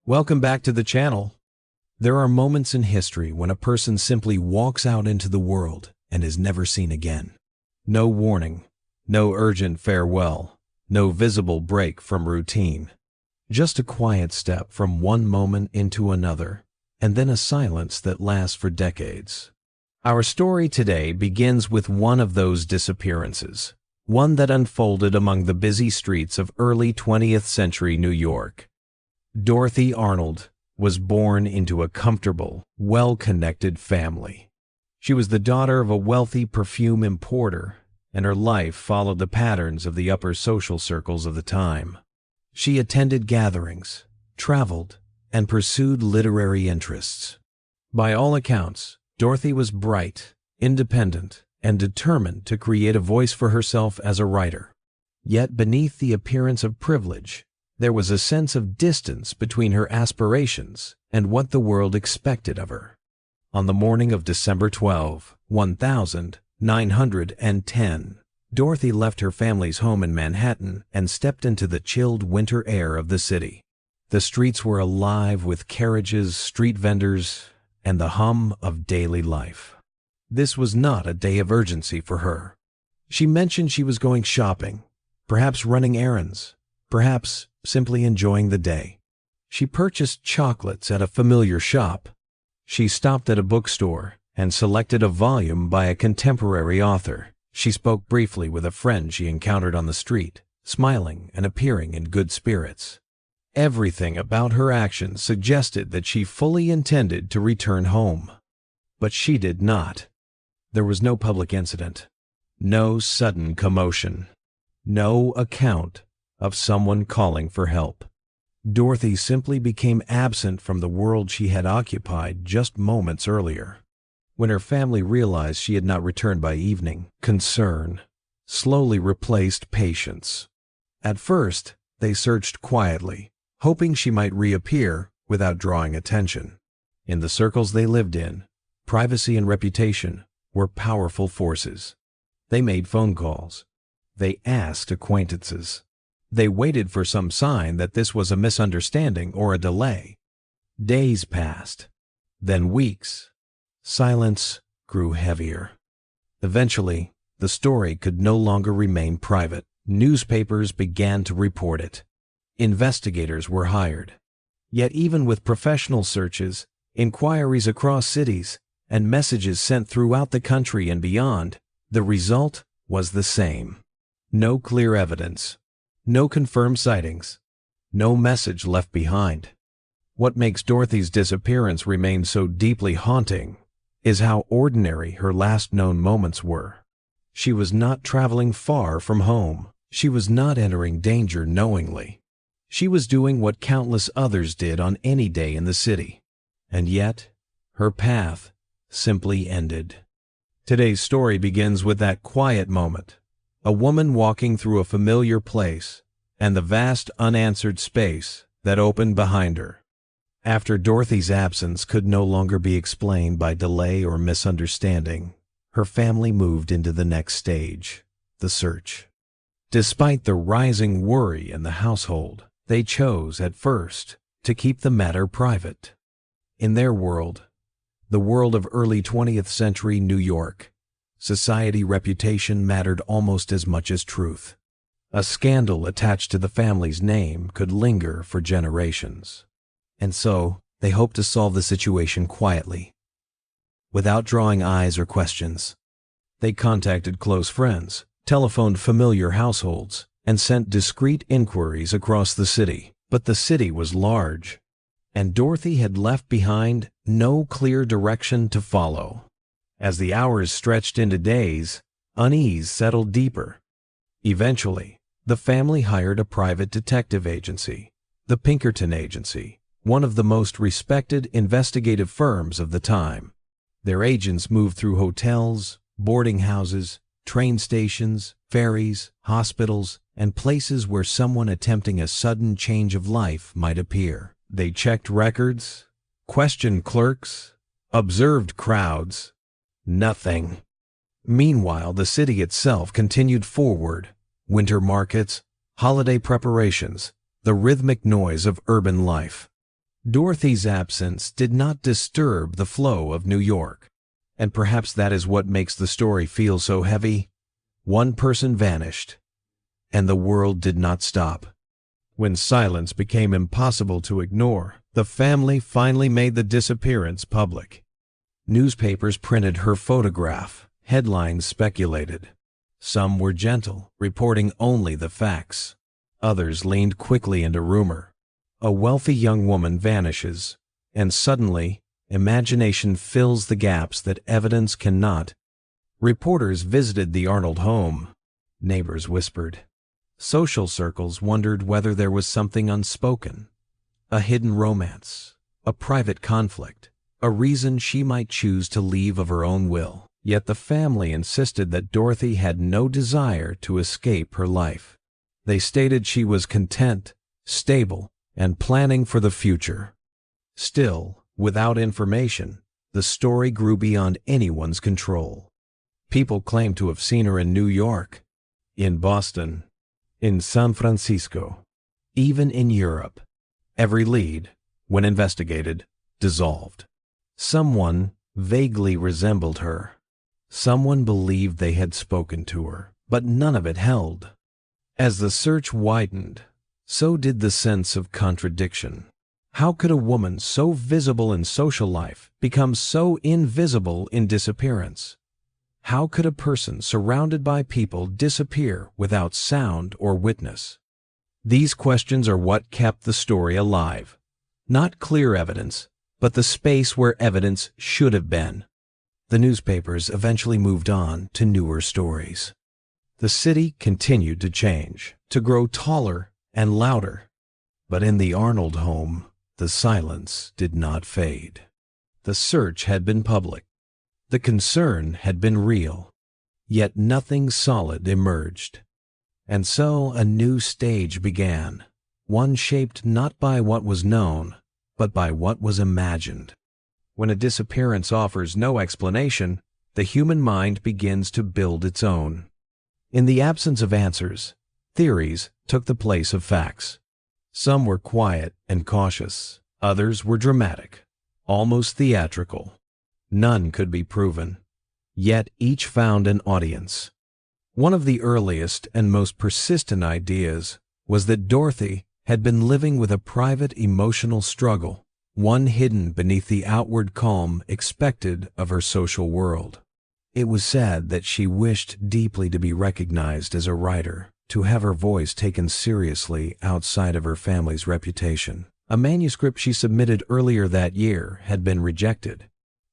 Welcome back to the channel. There are moments in history when a person simply walks out into the world and is never seen again. No warning, no urgent farewell, no visible break from routine. Just a quiet step from one moment into another, and then a silence that lasts for decades. Our story today begins with one of those disappearances, one that unfolded among the busy streets of early 20th century New York. Dorothy Arnold was born into a comfortable, well-connected family. She was the daughter of a wealthy perfume importer, and her life followed the patterns of the upper social circles of the time. She attended gatherings, traveled, and pursued literary interests. By all accounts, Dorothy was bright, independent, and determined to create a voice for herself as a writer. Yet beneath the appearance of privilege, there was a sense of distance between her aspirations and what the world expected of her. On the morning of December 12, 1910, Dorothy left her family's home in Manhattan and stepped into the chilled winter air of the city. The streets were alive with carriages, street vendors, and the hum of daily life. This was not a day of urgency for her. She mentioned she was going shopping, perhaps running errands, perhaps simply enjoying the day. She purchased chocolates at a familiar shop. She stopped at a bookstore and selected a volume by a contemporary author. She spoke briefly with a friend she encountered on the street, smiling and appearing in good spirits. Everything about her actions suggested that she fully intended to return home. But she did not. There was no public incident, no sudden commotion, no account of someone calling for help. Dorothy simply became absent from the world she had occupied just moments earlier. When her family realized she had not returned by evening, concern slowly replaced patience. At first, they searched quietly, hoping she might reappear without drawing attention. In the circles they lived in, privacy and reputation were powerful forces. They made phone calls. They asked acquaintances. They waited for some sign that this was a misunderstanding or a delay. Days passed, then weeks. Silence grew heavier. Eventually, the story could no longer remain private. Newspapers began to report it. Investigators were hired. Yet even with professional searches, inquiries across cities, and messages sent throughout the country and beyond, the result was the same. No clear evidence, no confirmed sightings, no message left behind. What makes Dorothy's disappearance remain so deeply haunting is how ordinary her last known moments were. She was not traveling far from home. She was not entering danger knowingly. She was doing what countless others did on any day in the city. And yet, her path simply ended. Today's story begins with that quiet moment, a woman walking through a familiar place and the vast unanswered space that opened behind her. After Dorothy's absence could no longer be explained by delay or misunderstanding, her family moved into the next stage, the search. Despite the rising worry in the household, they chose at first to keep the matter private. In their world, the world of early 20th century New York, society reputation mattered almost as much as truth. A scandal attached to the family's name could linger for generations. And so, they hoped to solve the situation quietly, without drawing eyes or questions. They contacted close friends, telephoned familiar households, and sent discreet inquiries across the city. But the city was large, and Dorothy had left behind no clear direction to follow. As the hours stretched into days, unease settled deeper. Eventually, the family hired a private detective agency, the Pinkerton Agency, one of the most respected investigative firms of the time. Their agents moved through hotels, boarding houses, train stations, ferries, hospitals, and places where someone attempting a sudden change of life might appear. They checked records, questioned clerks, observed crowds. Nothing. Meanwhile, the city itself continued forward. Winter markets, holiday preparations, the rhythmic noise of urban life. Dorothy's absence did not disturb the flow of New York, and perhaps that is what makes the story feel so heavy. One person vanished, and the world did not stop. When silence became impossible to ignore, the family finally made the disappearance public. Newspapers printed her photograph. Headlines speculated. Some were gentle, reporting only the facts. Others leaned quickly into rumor. A wealthy young woman vanishes, and suddenly, imagination fills the gaps that evidence cannot. Reporters visited the Arnold home. Neighbors whispered. Social circles wondered whether there was something unspoken, a hidden romance, a private conflict, a reason she might choose to leave of her own will. Yet the family insisted that Dorothy had no desire to escape her life. They stated she was content, stable, and planning for the future. Still, without information, the story grew beyond anyone's control. People claimed to have seen her in New York, in Boston, in San Francisco, even in Europe. Every lead, when investigated, dissolved. Someone vaguely resembled her. Someone believed they had spoken to her, but none of it held. As the search widened, so did the sense of contradiction. How could a woman so visible in social life become so invisible in disappearance? How could a person surrounded by people disappear without sound or witness? These questions are what kept the story alive. Not clear evidence, but the space where evidence should have been. The newspapers eventually moved on to newer stories. The city continued to change, to grow taller and louder. But in the Arnold home, the silence did not fade. The search had been public. The concern had been real. Yet nothing solid emerged. And so a new stage began, one shaped not by what was known, but by what was imagined. When a disappearance offers no explanation, the human mind begins to build its own. In the absence of answers, theories took the place of facts. Some were quiet and cautious, others were dramatic, almost theatrical. None could be proven, yet each found an audience. One of the earliest and most persistent ideas was that Dorothy had been living with a private emotional struggle, one hidden beneath the outward calm expected of her social world. It was said that she wished deeply to be recognized as a writer, to have her voice taken seriously outside of her family's reputation. A manuscript she submitted earlier that year had been rejected.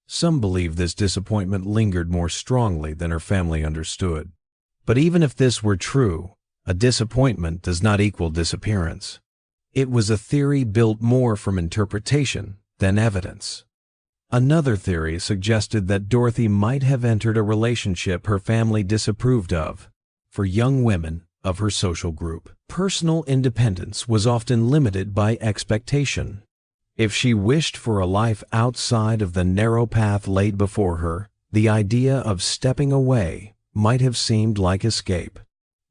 Some believe this disappointment lingered more strongly than her family understood. But even if this were true, a disappointment does not equal disappearance. It was a theory built more from interpretation than evidence. Another theory suggested that Dorothy might have entered a relationship her family disapproved of. For young women of her social group, personal independence was often limited by expectation. If she wished for a life outside of the narrow path laid before her, the idea of stepping away might have seemed like escape.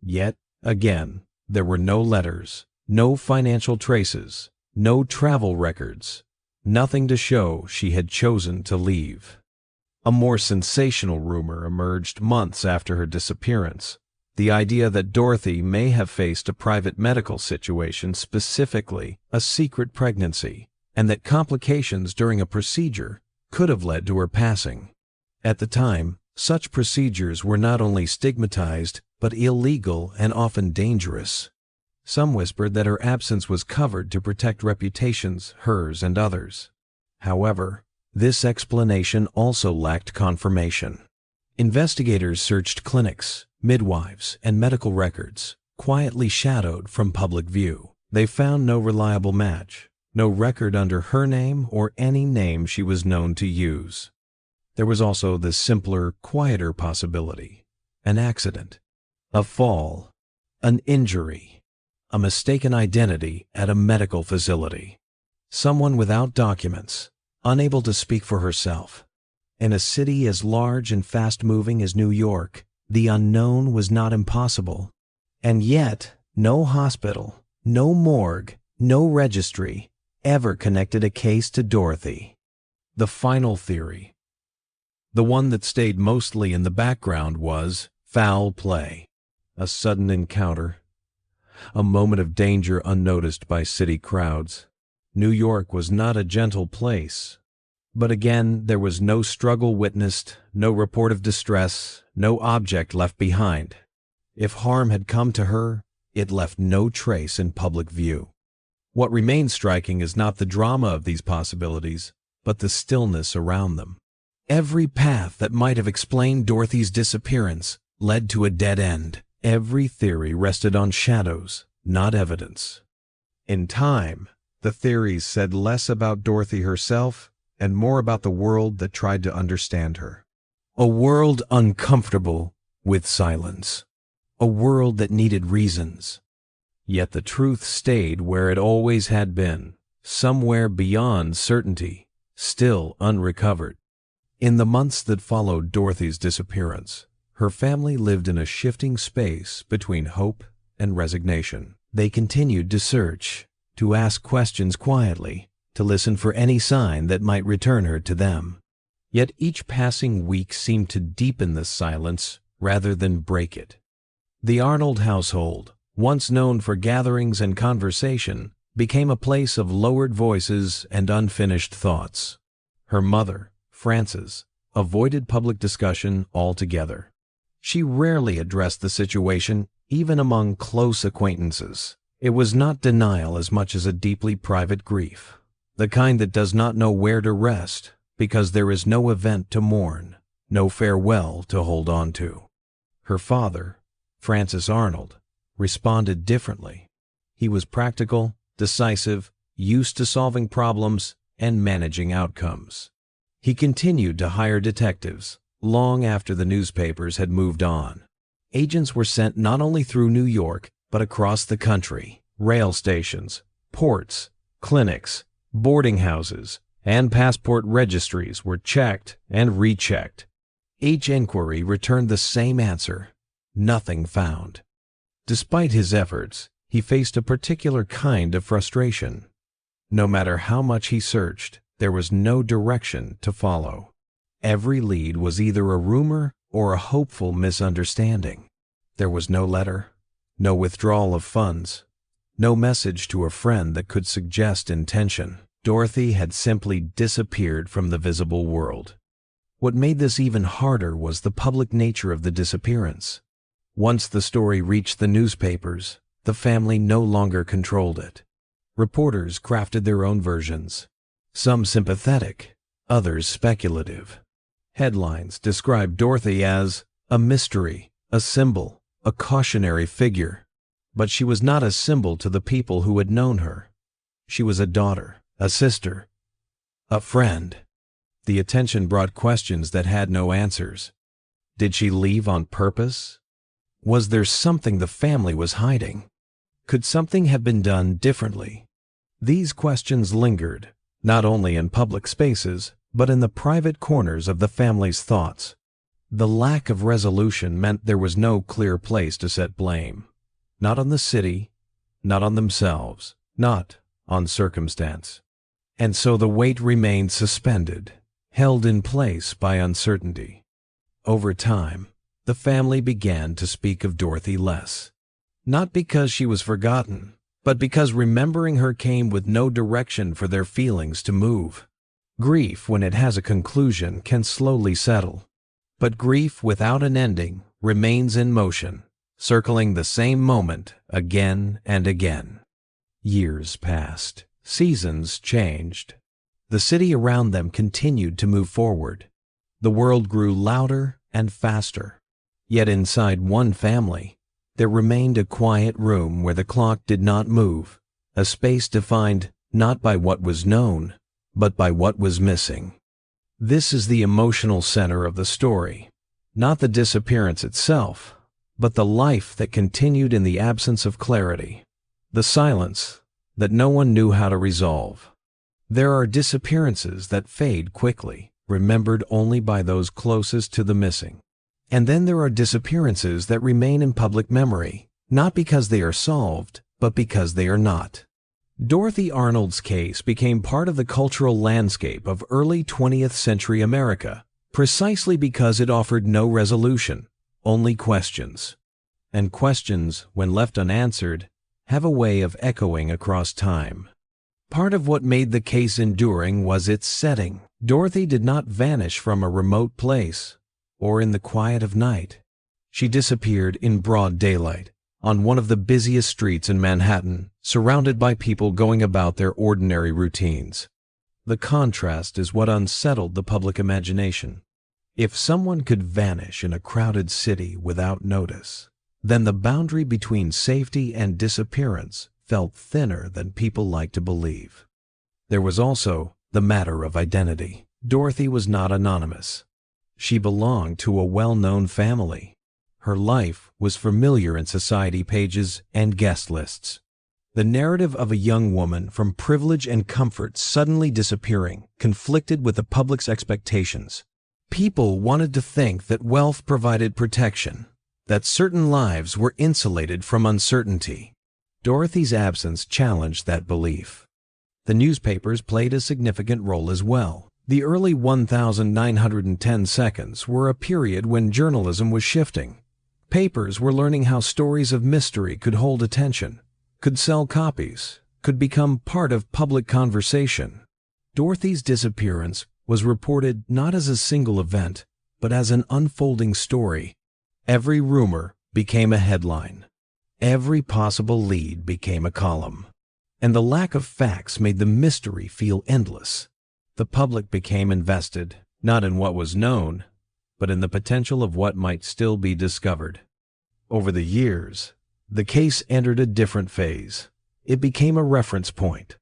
Yet, again, there were no letters, no financial traces, no travel records, nothing to show she had chosen to leave. A more sensational rumor emerged months after her disappearance. The idea that Dorothy may have faced a private medical situation, specifically a secret pregnancy, and that complications during a procedure could have led to her passing. At the time, such procedures were not only stigmatized, but illegal and often dangerous. Some whispered that her absence was covered to protect reputations, hers and others. However, this explanation also lacked confirmation. Investigators searched clinics, midwives, and medical records, quietly shadowed from public view. They found no reliable match, no record under her name or any name she was known to use. There was also the simpler, quieter possibility: an accident, a fall, an injury, a mistaken identity at a medical facility. Someone without documents, unable to speak for herself. In a city as large and fast-moving as New York, the unknown was not impossible. And yet, no hospital, no morgue, no registry, ever connected a case to Dorothy. The final theory, the one that stayed mostly in the background, was foul play. A sudden encounter, a moment of danger unnoticed by city crowds. New York was not a gentle place. But again, there was no struggle witnessed, no report of distress, no object left behind. If harm had come to her, it left no trace in public view. What remains striking is not the drama of these possibilities, but the stillness around them. Every path that might have explained Dorothy's disappearance led to a dead end. Every theory rested on shadows, not evidence. In time, the theories said less about Dorothy herself and more about the world that tried to understand her. A world uncomfortable with silence. A world that needed reasons. Yet the truth stayed where it always had been, somewhere beyond certainty, still unrecovered. In the months that followed Dorothy's disappearance, her family lived in a shifting space between hope and resignation. They continued to search, to ask questions quietly, to listen for any sign that might return her to them. Yet each passing week seemed to deepen the silence rather than break it. The Arnold household, once known for gatherings and conversation, became a place of lowered voices and unfinished thoughts. Her mother, Frances, avoided public discussion altogether. She rarely addressed the situation, even among close acquaintances. It was not denial as much as a deeply private grief, the kind that does not know where to rest because there is no event to mourn, no farewell to hold on to. Her father, Francis Arnold, responded differently. He was practical, decisive, used to solving problems and managing outcomes. He continued to hire detectives long after the newspapers had moved on. Agents were sent not only through New York, but across the country. Rail stations, ports, clinics, boarding houses, and passport registries were checked and rechecked. Each inquiry returned the same answer: nothing found. Despite his efforts, he faced a particular kind of frustration. No matter how much he searched, there was no direction to follow. Every lead was either a rumor or a hopeful misunderstanding. There was no letter, no withdrawal of funds, no message to a friend that could suggest intention. Dorothy had simply disappeared from the visible world. What made this even harder was the public nature of the disappearance. Once the story reached the newspapers, the family no longer controlled it. Reporters crafted their own versions, some sympathetic, others speculative. Headlines described Dorothy as a mystery, a symbol, a cautionary figure. But she was not a symbol to the people who had known her. She was a daughter, a sister, a friend. The attention brought questions that had no answers. Did she leave on purpose? Was there something the family was hiding? Could something have been done differently? These questions lingered, not only in public spaces, but in the private corners of the family's thoughts. The lack of resolution meant there was no clear place to set blame. Not on the city, not on themselves, not on circumstance. And so the weight remained suspended, held in place by uncertainty. Over time, the family began to speak of Dorothy less. Not because she was forgotten, but because remembering her came with no direction for their feelings to move. Grief, when it has a conclusion, can slowly settle. But grief without an ending remains in motion, circling the same moment again and again. Years passed. Seasons changed. The city around them continued to move forward. The world grew louder and faster. Yet inside one family, there remained a quiet room where the clock did not move, a space defined not by what was known, but by what was missing. This is the emotional center of the story, not the disappearance itself, but the life that continued in the absence of clarity, the silence that no one knew how to resolve. There are disappearances that fade quickly, remembered only by those closest to the missing. And then there are disappearances that remain in public memory, not because they are solved, but because they are not. Dorothy Arnold's case became part of the cultural landscape of early 20th century America, precisely because it offered no resolution, only questions. And questions, when left unanswered, have a way of echoing across time. Part of what made the case enduring was its setting. Dorothy did not vanish from a remote place or in the quiet of night. She disappeared in broad daylight on one of the busiest streets in Manhattan, surrounded by people going about their ordinary routines. The contrast is what unsettled the public imagination. If someone could vanish in a crowded city without notice, then the boundary between safety and disappearance felt thinner than people like to believe. There was also the matter of identity. Dorothy was not anonymous. She belonged to a well-known family. Her life was familiar in society pages and guest lists. The narrative of a young woman from privilege and comfort suddenly disappearing conflicted with the public's expectations. People wanted to think that wealth provided protection, that certain lives were insulated from uncertainty. Dorothy's absence challenged that belief. The newspapers played a significant role as well. The early 1910 seconds were a period when journalism was shifting. Papers were learning how stories of mystery could hold attention, could sell copies, could become part of public conversation. Dorothy's disappearance was reported not as a single event, but as an unfolding story. Every rumor became a headline. Every possible lead became a column. And the lack of facts made the mystery feel endless. The public became invested, not in what was known, but in the potential of what might still be discovered. Over the years, the case entered a different phase. It became a reference point.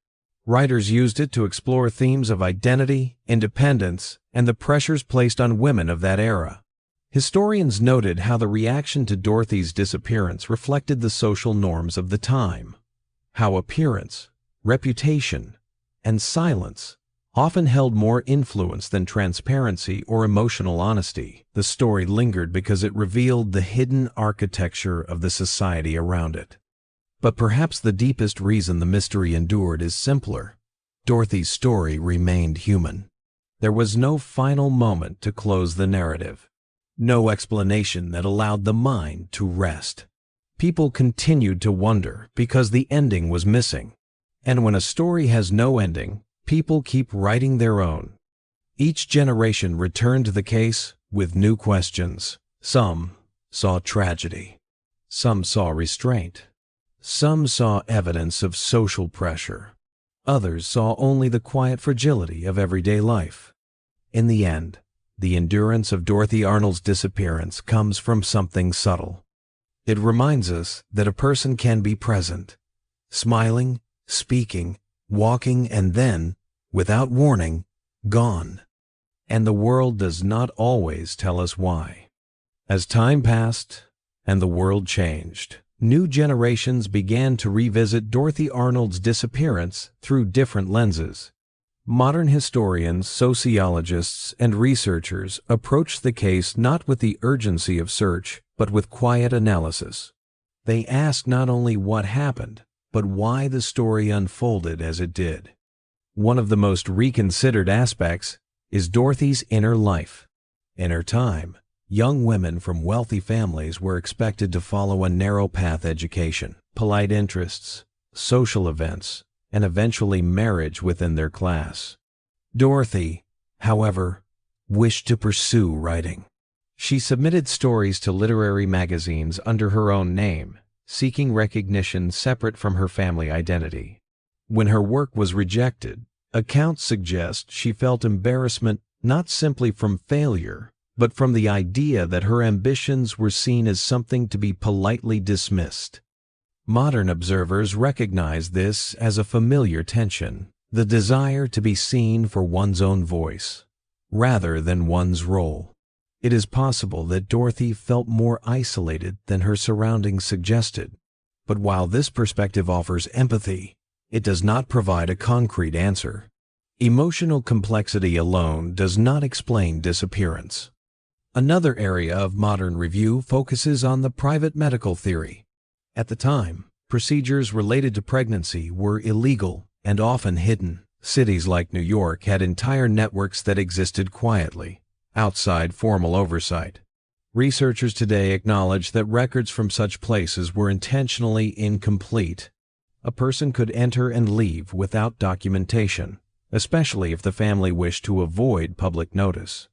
Writers used it to explore themes of identity, independence, and the pressures placed on women of that era. Historians noted how the reaction to Dorothy's disappearance reflected the social norms of the time, how appearance, reputation, and silence often held more influence than transparency or emotional honesty. The story lingered because it revealed the hidden architecture of the society around it. But perhaps the deepest reason the mystery endured is simpler. Dorothy's story remained human. There was no final moment to close the narrative, no explanation that allowed the mind to rest. People continued to wonder because the ending was missing. And when a story has no ending, people keep writing their own. Each generation returned to the case with new questions. Some saw tragedy. Some saw restraint. Some saw evidence of social pressure. Others saw only the quiet fragility of everyday life. In the end, the endurance of Dorothy Arnold's disappearance comes from something subtle. It reminds us that a person can be present, smiling, speaking, walking, and then, without warning, gone. And the world does not always tell us why. As time passed and the world changed, new generations began to revisit Dorothy Arnold's disappearance through different lenses. Modern historians, sociologists, and researchers approach the case not with the urgency of search, but with quiet analysis. They ask not only what happened, but why the story unfolded as it did. One of the most reconsidered aspects is Dorothy's inner life. In her time, young women from wealthy families were expected to follow a narrow path: education, polite interests, social events, and eventually marriage within their class. Dorothy, however, wished to pursue writing. She submitted stories to literary magazines under her own name, seeking recognition separate from her family identity. When her work was rejected, accounts suggest she felt embarrassment not simply from failure, but from the idea that her ambitions were seen as something to be politely dismissed. Modern observers recognize this as a familiar tension, the desire to be seen for one's own voice, rather than one's role. It is possible that Dorothy felt more isolated than her surroundings suggested, but while this perspective offers empathy, it does not provide a concrete answer. Emotional complexity alone does not explain disappearance. Another area of modern review focuses on the private medical theory. At the time, Procedures related to pregnancy were illegal and often hidden. Cities like New York had entire networks that existed quietly, outside formal oversight. Researchers today acknowledge that records from such places were intentionally incomplete. A person could enter and leave without documentation, especially if the family wished to avoid public notice.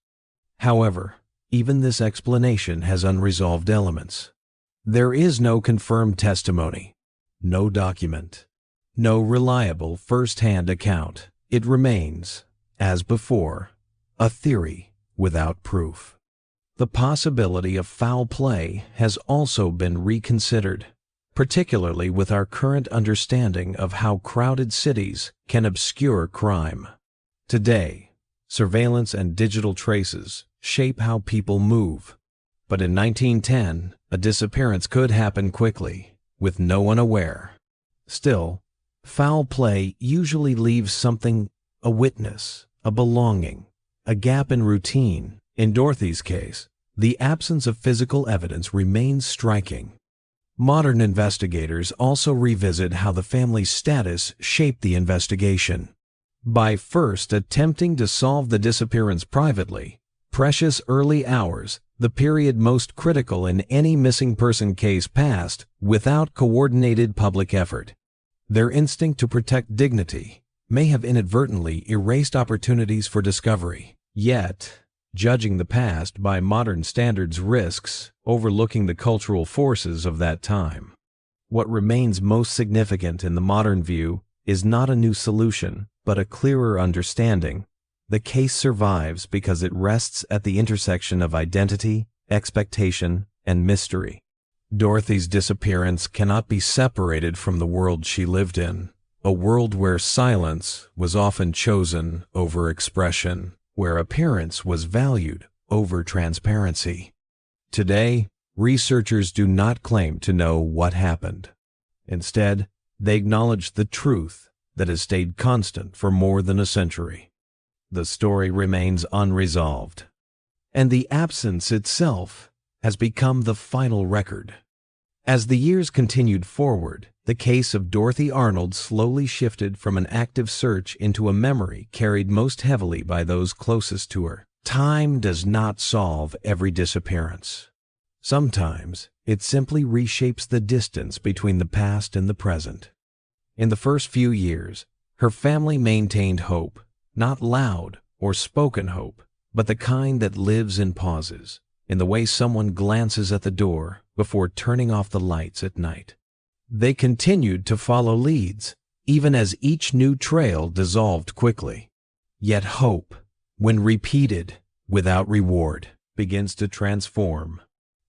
However, even this explanation has unresolved elements. There is no confirmed testimony, no document, no reliable first-hand account. It remains, as before, a theory without proof. The possibility of foul play has also been reconsidered, particularly with our current understanding of how crowded cities can obscure crime. Today, surveillance and digital traces shape how people move. But in 1910, a disappearance could happen quickly, with no one aware. Still, foul play usually leaves something: a witness, a belonging, a gap in routine. In Dorothy's case, the absence of physical evidence remains striking. Modern investigators also revisit how the family's status shaped the investigation. By first attempting to solve the disappearance privately, precious early hours, the period most critical in any missing person case, passed without coordinated public effort. Their instinct to protect dignity may have inadvertently erased opportunities for discovery. Yet, judging the past by modern standards risks overlooking the cultural forces of that time. What remains most significant in the modern view is not a new solution, but a clearer understanding. The case survives because it rests at the intersection of identity, expectation, and mystery. Dorothy's disappearance cannot be separated from the world she lived in, a world where silence was often chosen over expression, where appearance was valued over transparency. Today, researchers do not claim to know what happened. Instead, they acknowledge the truth that has stayed constant for more than a century. The story remains unresolved, and the absence itself has become the final record. As the years continued forward, the case of Dorothy Arnold slowly shifted from an active search into a memory carried most heavily by those closest to her. Time does not solve every disappearance. Sometimes it simply reshapes the distance between the past and the present. In the first few years, her family maintained hope, not loud or spoken hope, but the kind that lives in pauses, in the way someone glances at the door before turning off the lights at night. They continued to follow leads, even as each new trail dissolved quickly. Yet hope, when repeated without reward, begins to transform.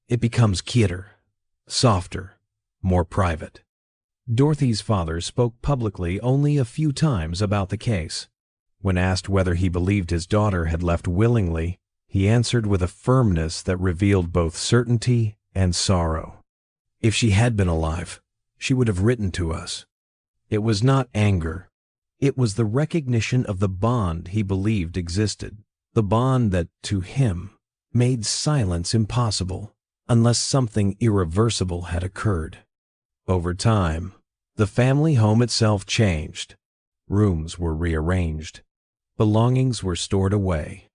It becomes quieter, softer, more private. Dorothy's father spoke publicly only a few times about the case. When asked whether he believed his daughter had left willingly, he answered with a firmness that revealed both certainty and sorrow. If she had been alive, she would have written to us. It was not anger. It was the recognition of the bond he believed existed, the bond that, to him, made silence impossible unless something irreversible had occurred. Over time, the family home itself changed. Rooms were rearranged. Belongings were stored away.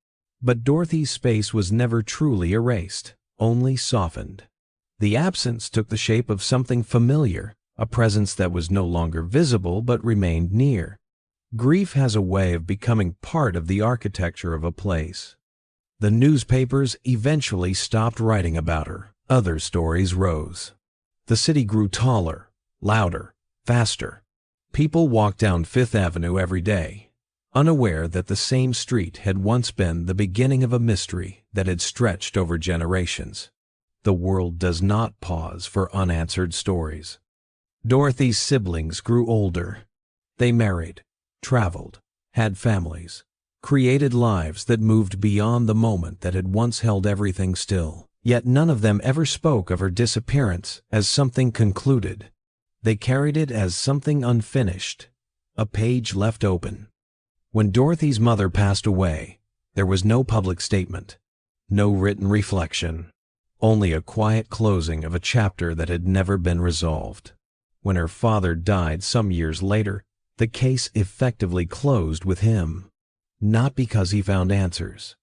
But Dorothy's space was never truly erased, only softened. The absence took the shape of something familiar, a presence that was no longer visible but remained near. Grief has a way of becoming part of the architecture of a place. The newspapers eventually stopped writing about her. Other stories rose. The city grew taller, louder, faster. People walked down Fifth Avenue every day, unaware that the same street had once been the beginning of a mystery that had stretched over generations. The world does not pause for unanswered stories. Dorothy's siblings grew older. They married, traveled, had families, created lives that moved beyond the moment that had once held everything still. Yet none of them ever spoke of her disappearance as something concluded. They carried it as something unfinished, a page left open. When Dorothy's mother passed away, there was no public statement, no written reflection, only a quiet closing of a chapter that had never been resolved. When her father died some years later, the case effectively closed with him. Not because he found answers,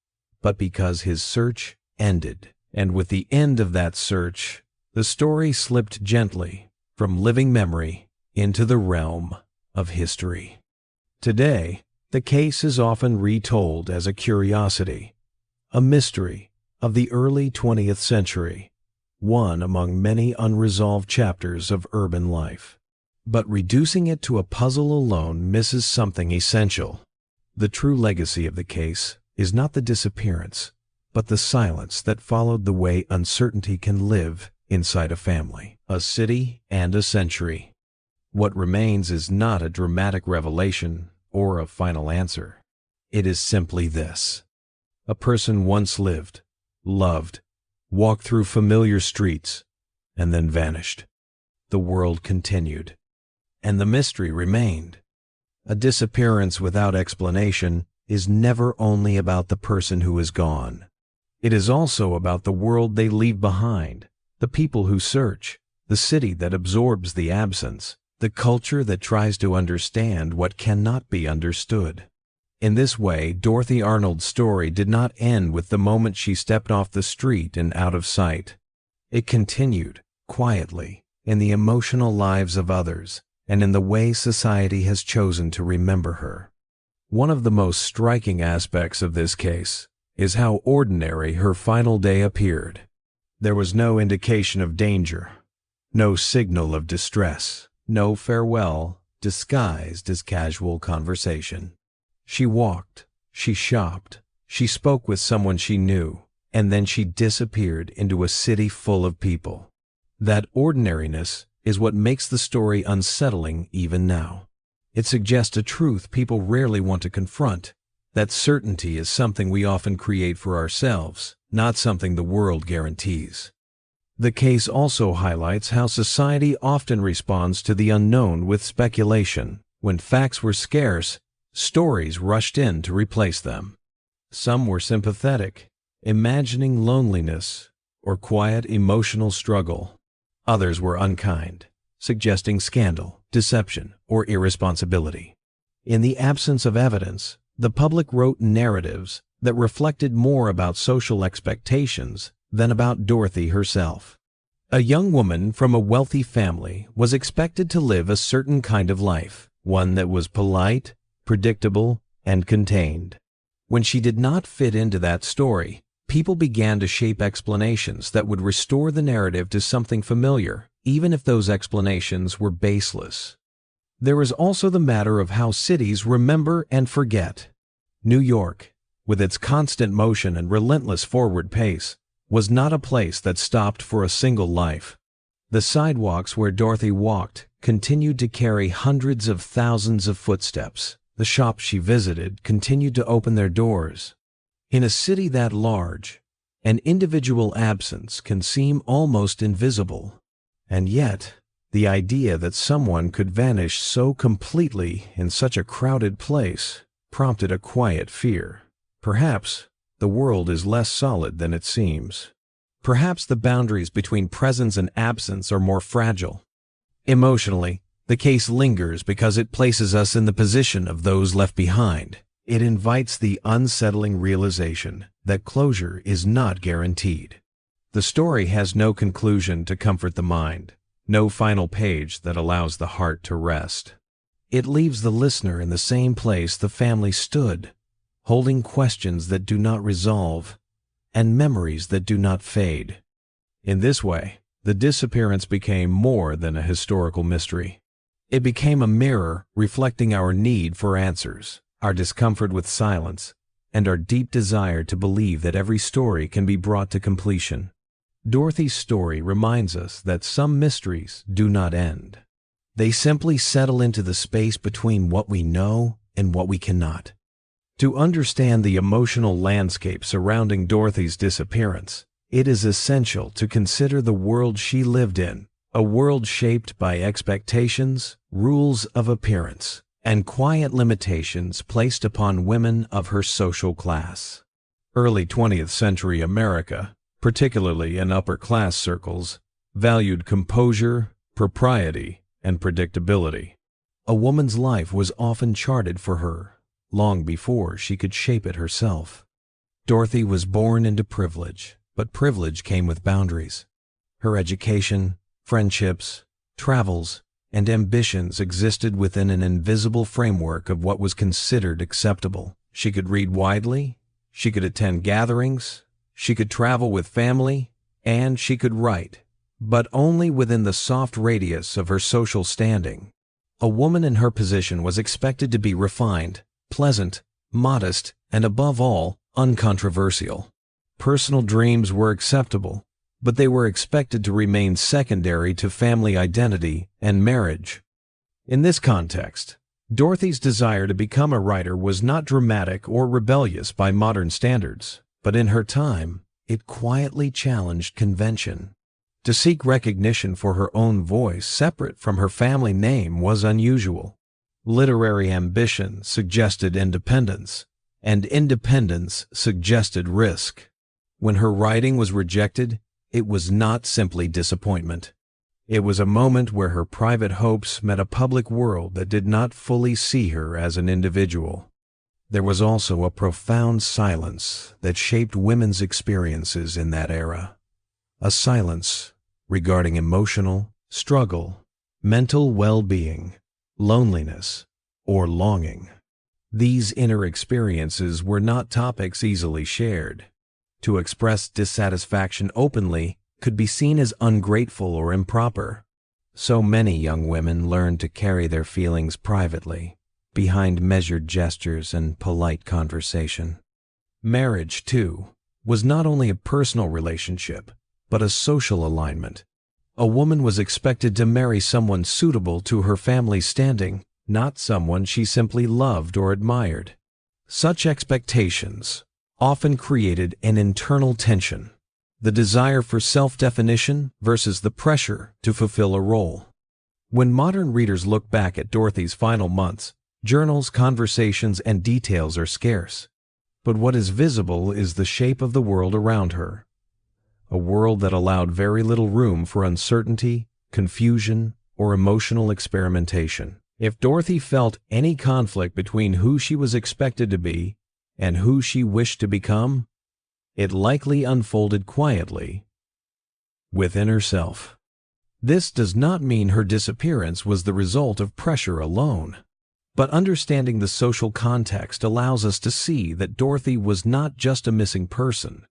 but because his search ended. And with the end of that search, the story slipped gently from living memory into the realm of history. Today, the case is often retold as a curiosity, a mystery of the early 20th century, one among many unresolved chapters of urban life. But reducing it to a puzzle alone misses something essential. The true legacy of the case is not the disappearance, but the silence that followed the way uncertainty can live inside a family, a city, and a century. What remains is not a dramatic revelation or a final answer. It is simply this: a person once lived, loved, walked through familiar streets, and then vanished. The world continued, and the mystery remained. A disappearance without explanation is never only about the person who is gone. It is also about the world they leave behind, the people who search, the city that absorbs the absence, the culture that tries to understand what cannot be understood. In this way, Dorothy Arnold's story did not end with the moment she stepped off the street and out of sight. It continued, quietly, in the emotional lives of others, and in the way society has chosen to remember her. One of the most striking aspects of this case is how ordinary her final day appeared. There was no indication of danger, no signal of distress, no farewell disguised as casual conversation. She walked, she shopped, she spoke with someone she knew, and then she disappeared into a city full of people. That ordinariness is what makes the story unsettling even now. It suggests a truth people rarely want to confront, that certainty is something we often create for ourselves, not something the world guarantees. The case also highlights how society often responds to the unknown with speculation. When facts were scarce, stories rushed in to replace them. Some were sympathetic, imagining loneliness or quiet emotional struggle. Others were unkind, suggesting scandal, deception, or irresponsibility. In the absence of evidence, the public wrote narratives that reflected more about social expectations than about Dorothy herself. A young woman from a wealthy family was expected to live a certain kind of life, one that was polite, predictable, and contained. When she did not fit into that story, people began to shape explanations that would restore the narrative to something familiar, even if those explanations were baseless. There is also the matter of how cities remember and forget. New York, with its constant motion and relentless forward pace, was not a place that stopped for a single life. The sidewalks where Dorothy walked continued to carry hundreds of thousands of footsteps. The shops she visited continued to open their doors. In a city that large, an individual absence can seem almost invisible. And yet, the idea that someone could vanish so completely in such a crowded place prompted a quiet fear. Perhaps the world is less solid than it seems. Perhaps the boundaries between presence and absence are more fragile. Emotionally, the case lingers because it places us in the position of those left behind. It invites the unsettling realization that closure is not guaranteed. The story has no conclusion to comfort the mind, no final page that allows the heart to rest. It leaves the listener in the same place the family stood, holding questions that do not resolve and memories that do not fade. In this way, the disappearance became more than a historical mystery. It became a mirror reflecting our need for answers, our discomfort with silence, and our deep desire to believe that every story can be brought to completion. Dorothy's story reminds us that some mysteries do not end. They simply settle into the space between what we know and what we cannot. To understand the emotional landscape surrounding Dorothy's disappearance, it is essential to consider the world she lived in, a world shaped by expectations, rules of appearance, and quiet limitations placed upon women of her social class. Early 20th century America, particularly in upper-class circles, valued composure, propriety, and predictability. A woman's life was often charted for her, long before she could shape it herself. Dorothy was born into privilege, but privilege came with boundaries. Her education, friendships, travels, and ambitions existed within an invisible framework of what was considered acceptable. She could read widely, she could attend gatherings, she could travel with family, and she could write, but only within the soft radius of her social standing. A woman in her position was expected to be refined, pleasant, modest, and above all, uncontroversial. Personal dreams were acceptable, but they were expected to remain secondary to family identity and marriage. In this context, Dorothy's desire to become a writer was not dramatic or rebellious by modern standards, but in her time, it quietly challenged convention. To seek recognition for her own voice separate from her family name was unusual. Literary ambition suggested independence, and independence suggested risk. When her writing was rejected, it was not simply disappointment. It was a moment where her private hopes met a public world that did not fully see her as an individual. There was also a profound silence that shaped women's experiences in that era. A silence regarding emotional struggle, mental well-being, loneliness, or longing. These inner experiences were not topics easily shared. To express dissatisfaction openly could be seen as ungrateful or improper. So many young women learned to carry their feelings privately, behind measured gestures and polite conversation. Marriage, too, was not only a personal relationship, but a social alignment. A woman was expected to marry someone suitable to her family's standing, not someone she simply loved or admired. Such expectations often created an internal tension, the desire for self-definition versus the pressure to fulfill a role. When modern readers look back at Dorothy's final months, journals, conversations, and details are scarce. But what is visible is the shape of the world around her. A world that allowed very little room for uncertainty, confusion, or emotional experimentation. If Dorothy felt any conflict between who she was expected to be and who she wished to become, it likely unfolded quietly within herself. This does not mean her disappearance was the result of pressure alone, but understanding the social context allows us to see that Dorothy was not just a missing person.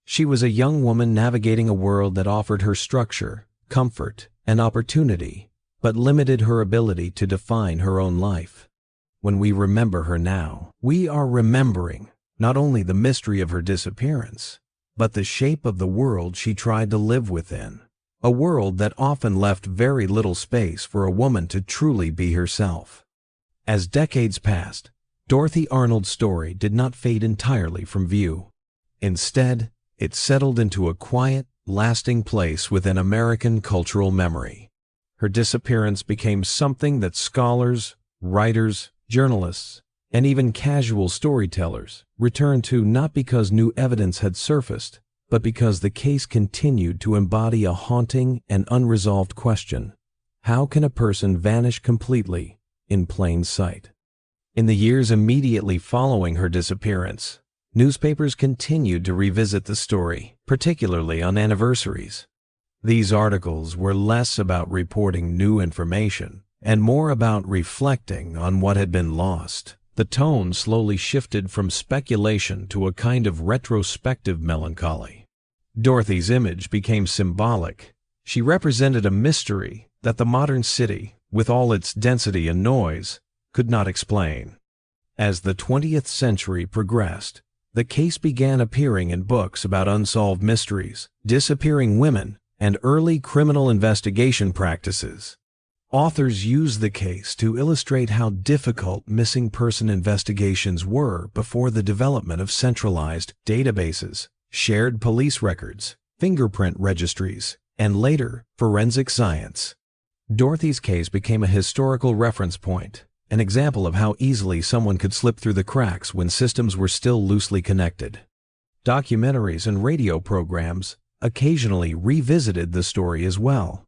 She was a young woman navigating a world that offered her structure, comfort, and opportunity, but limited her ability to define her own life. When we remember her now, we are remembering not only the mystery of her disappearance, but the shape of the world she tried to live within, a world that often left very little space for a woman to truly be herself. As decades passed, Dorothy Arnold's story did not fade entirely from view. Instead, it settled into a quiet, lasting place within American cultural memory. Her disappearance became something that scholars, writers, journalists, and even casual storytellers returned to, not because new evidence had surfaced, but because the case continued to embody a haunting and unresolved question: how can a person vanish completely in plain sight? In the years immediately following her disappearance, newspapers continued to revisit the story, particularly on anniversaries. These articles were less about reporting new information and more about reflecting on what had been lost. The tone slowly shifted from speculation to a kind of retrospective melancholy. Dorothy's image became symbolic. She represented a mystery that the modern city, with all its density and noise, could not explain. As the 20th century progressed, the case began appearing in books about unsolved mysteries, disappearing women, and early criminal investigation practices. Authors used the case to illustrate how difficult missing person investigations were before the development of centralized databases, shared police records, fingerprint registries, and later, forensic science. Dorothy's case became a historical reference point, an example of how easily someone could slip through the cracks when systems were still loosely connected. Documentaries and radio programs occasionally revisited the story as well.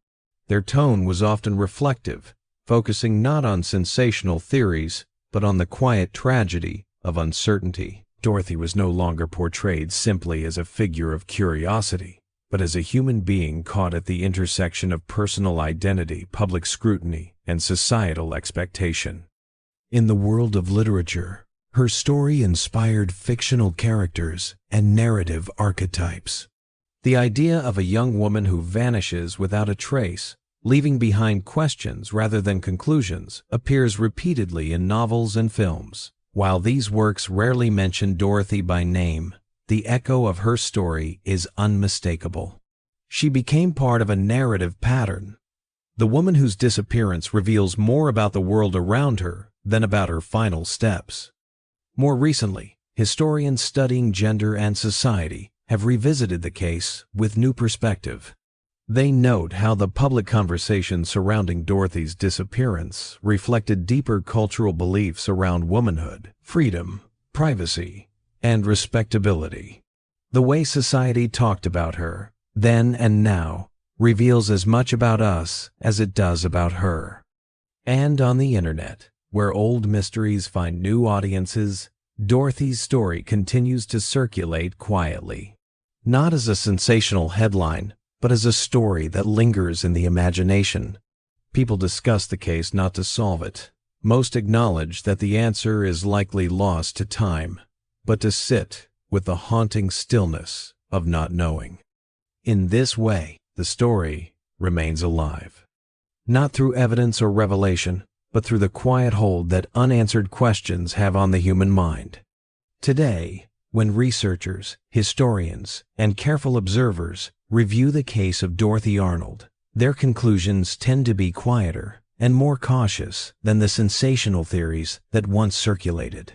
Their tone was often reflective, focusing not on sensational theories, but on the quiet tragedy of uncertainty. Dorothy was no longer portrayed simply as a figure of curiosity, but as a human being caught at the intersection of personal identity, public scrutiny, and societal expectation. In the world of literature, her story inspired fictional characters and narrative archetypes. The idea of a young woman who vanishes without a trace, leaving behind questions rather than conclusions, appears repeatedly in novels and films. While these works rarely mention Dorothy by name, the echo of her story is unmistakable. She became part of a narrative pattern. The woman whose disappearance reveals more about the world around her than about her final steps. More recently, historians studying gender and society have revisited the case with new perspective. They note how the public conversation surrounding Dorothy's disappearance reflected deeper cultural beliefs around womanhood, freedom, privacy, and respectability. The way society talked about her, then and now, reveals as much about us as it does about her. And on the internet, where old mysteries find new audiences, Dorothy's story continues to circulate quietly. Not as a sensational headline, but as a story that lingers in the imagination. People discuss the case not to solve it. Most acknowledge that the answer is likely lost to time, but to sit with the haunting stillness of not knowing. In this way, the story remains alive. Not through evidence or revelation, but through the quiet hold that unanswered questions have on the human mind. Today, when researchers, historians, and careful observers review the case of Dorothy Arnold, their conclusions tend to be quieter and more cautious than the sensational theories that once circulated.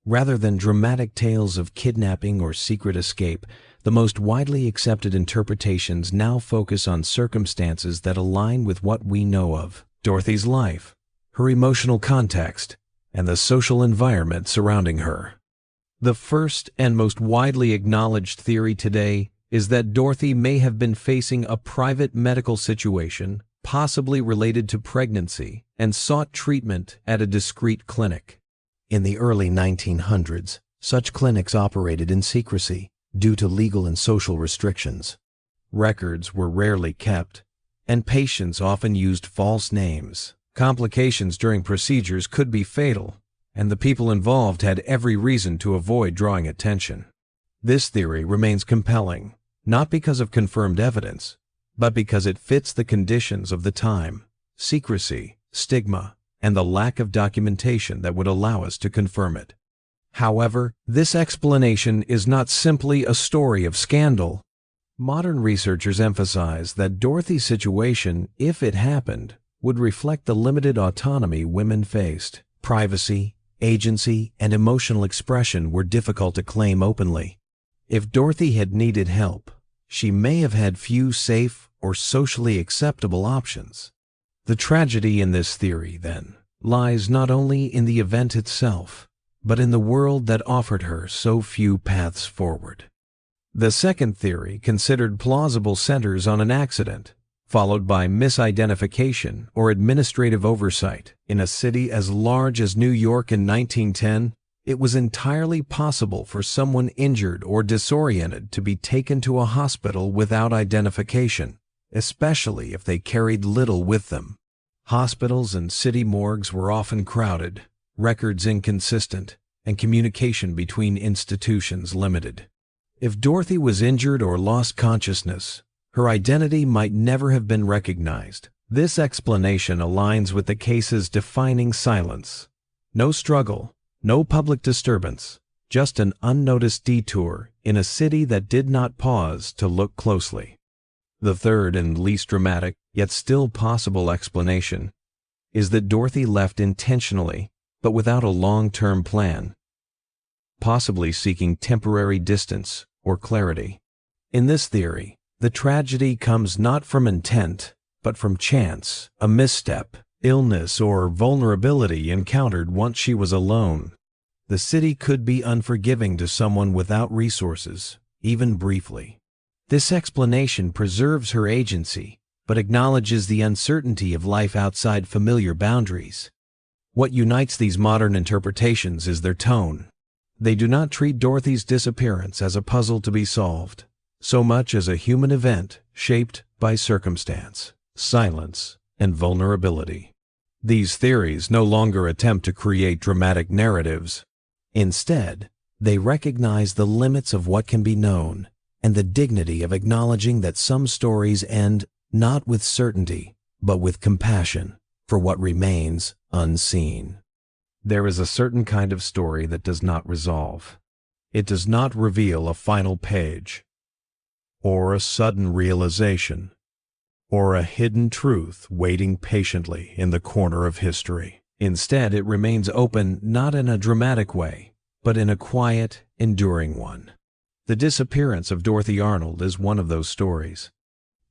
Rather than dramatic tales of kidnapping or secret escape, the most widely accepted interpretations now focus on circumstances that align with what we know of Dorothy's life, her emotional context, and the social environment surrounding her. The first and most widely acknowledged theory today is that Dorothy may have been facing a private medical situation, possibly related to pregnancy, and sought treatment at a discreet clinic. In the early 1900s, such clinics operated in secrecy due to legal and social restrictions. Records were rarely kept, and patients often used false names. Complications during procedures could be fatal, and the people involved had every reason to avoid drawing attention. This theory remains compelling, not because of confirmed evidence, but because it fits the conditions of the time: secrecy, stigma, and the lack of documentation that would allow us to confirm it. However, this explanation is not simply a story of scandal. Modern researchers emphasize that Dorothy's situation, if it happened, would reflect the limited autonomy women faced. Privacy, agency, and emotional expression were difficult to claim openly. If Dorothy had needed help, she may have had few safe or socially acceptable options. The tragedy in this theory, then, lies not only in the event itself, but in the world that offered her so few paths forward. The second theory, considered plausible, centers on an accident, followed by misidentification or administrative oversight. In a city as large as New York in 1910, it was entirely possible for someone injured or disoriented to be taken to a hospital without identification, especially if they carried little with them. Hospitals and city morgues were often crowded, records inconsistent, and communication between institutions limited. If Dorothy was injured or lost consciousness, her identity might never have been recognized. This explanation aligns with the case's defining silence. No struggle, no public disturbance, just an unnoticed detour in a city that did not pause to look closely. The third and least dramatic, yet still possible explanation, is that Dorothy left intentionally, but without a long-term plan, possibly seeking temporary distance or clarity. In this theory, the tragedy comes not from intent, but from chance, a misstep, illness, or vulnerability encountered once she was alone. The city could be unforgiving to someone without resources, even briefly. This explanation preserves her agency, but acknowledges the uncertainty of life outside familiar boundaries. What unites these modern interpretations is their tone. They do not treat Dorothy's disappearance as a puzzle to be solved, so much as a human event shaped by circumstance, silence, and vulnerability. These theories no longer attempt to create dramatic narratives. Instead, they recognize the limits of what can be known and the dignity of acknowledging that some stories end not with certainty, but with compassion for what remains unseen. There is a certain kind of story that does not resolve. It does not reveal a final page, or a sudden realization, or a hidden truth waiting patiently in the corner of history. Instead, it remains open not in a dramatic way, but in a quiet, enduring one. The Disappearance of Dorothy Arnold is one of those stories.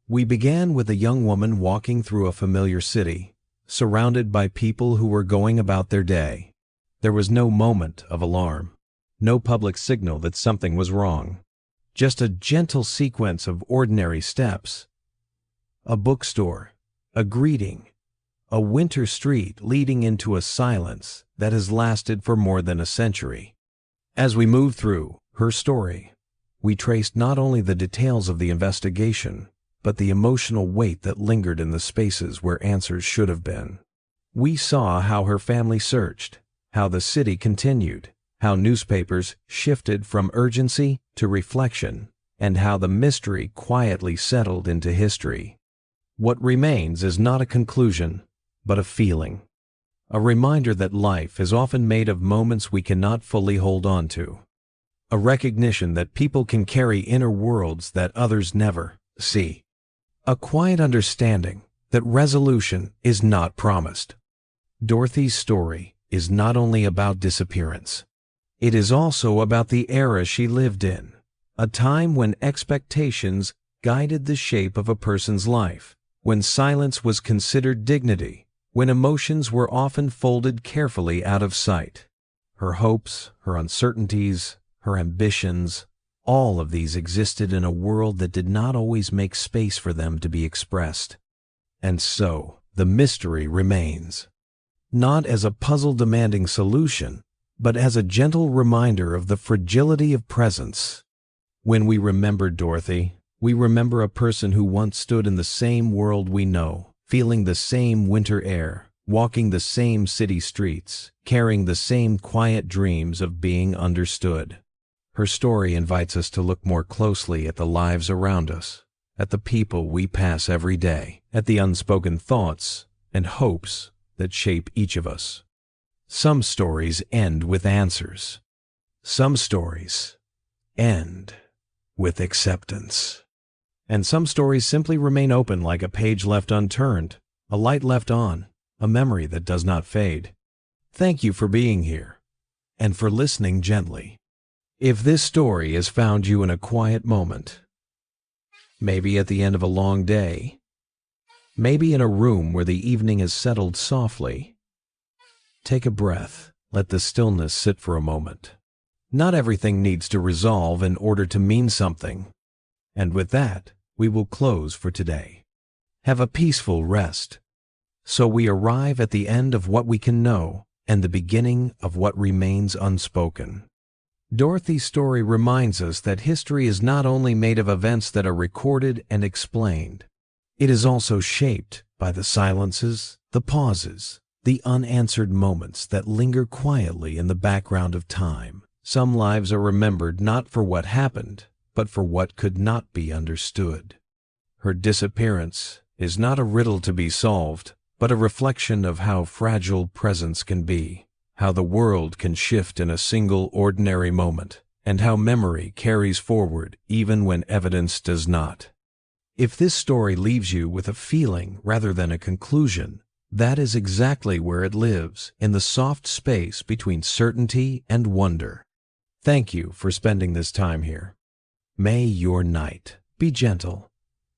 We began with a young woman walking through a familiar city, surrounded by people who were going about their day. There was no moment of alarm, no public signal that something was wrong, just a gentle sequence of ordinary steps. A bookstore, a greeting, a winter street leading into a silence that has lasted for more than a century. As we moved through her story, we traced not only the details of the investigation, but the emotional weight that lingered in the spaces where answers should have been. We saw how her family searched, how the city continued, how newspapers shifted from urgency to reflection, and how the mystery quietly settled into history. What remains is not a conclusion, but a feeling. A reminder that life is often made of moments we cannot fully hold on to. A recognition that people can carry inner worlds that others never see. A quiet understanding that resolution is not promised. Dorothy's story is not only about disappearance. It is also about the era she lived in, a time when expectations guided the shape of a person's life, when silence was considered dignity, when emotions were often folded carefully out of sight. Her hopes, her uncertainties, her ambitions, all of these existed in a world that did not always make space for them to be expressed. And so, the mystery remains, not as a puzzle demanding solution, but as a gentle reminder of the fragility of presence. When we remember Dorothy, we remember a person who once stood in the same world we know, feeling the same winter air, walking the same city streets, carrying the same quiet dreams of being understood. Her story invites us to look more closely at the lives around us, at the people we pass every day, at the unspoken thoughts and hopes that shape each of us. Some stories end with answers. Some stories end with acceptance. And some stories simply remain open like a page left unturned, a light left on, a memory that does not fade. Thank you for being here, and for listening gently. If this story has found you in a quiet moment, maybe at the end of a long day, maybe in a room where the evening has settled softly, take a breath, let the stillness sit for a moment. Not everything needs to resolve in order to mean something. And with that, we will close for today. Have a peaceful rest. So we arrive at the end of what we can know and the beginning of what remains unspoken. Dorothy's story reminds us that history is not only made of events that are recorded and explained. It is also shaped by the silences, the pauses, the unanswered moments that linger quietly in the background of time. Some lives are remembered not for what happened, but for what could not be understood. Her disappearance is not a riddle to be solved, but a reflection of how fragile presence can be, how the world can shift in a single ordinary moment, and how memory carries forward even when evidence does not. If this story leaves you with a feeling rather than a conclusion, that is exactly where it lives, in the soft space between certainty and wonder. Thank you for spending this time here. May your night be gentle,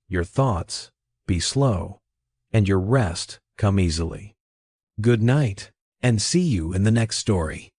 your thoughts be slow, and your rest come easily. Good night, and see you in the next story.